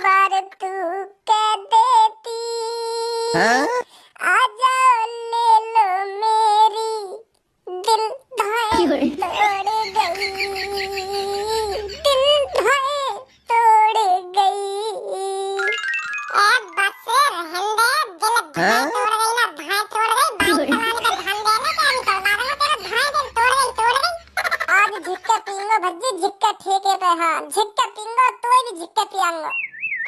बार तू कह देती आजा ले लो मेरी दिल धाए तोड़ गई, दिल धाए तोड़ गई। ए बस रहने दे, दिल धाए तोड़ गई ना धाए तोड़ गई। बाइक चलाने का ध्यान देना क्या निकल मारूंगा तेरा धाए दिल तोड़ गई। आज झिक्का पींगो भज्जी, झिक्का ठेके पे। हाँ झिक्का पींगो तो भी झिक्का पियांगो।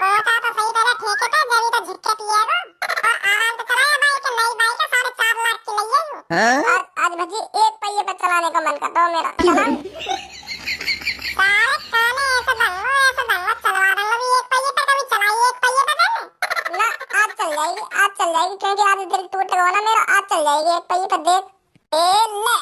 होता तो सही तरह ठेके पे जब तो झिक्का पिएगा। आराम से चलाया बाइक, नई बाइक है 4.5 लाख की लई है। आज भज्जी एक पहिए पे चलाने का मन करता है मेरा। चला सारे खाने ऐसे दंगो चलवा देंगे। अभी एक पहिए पे कभी चलाई एक पहिए पे मैंने ना। आज चल जाएगी क्योंकि आज दिल टूट गया ना मेरा। आज चल जाएगी एक पहिए पे। देख ए ले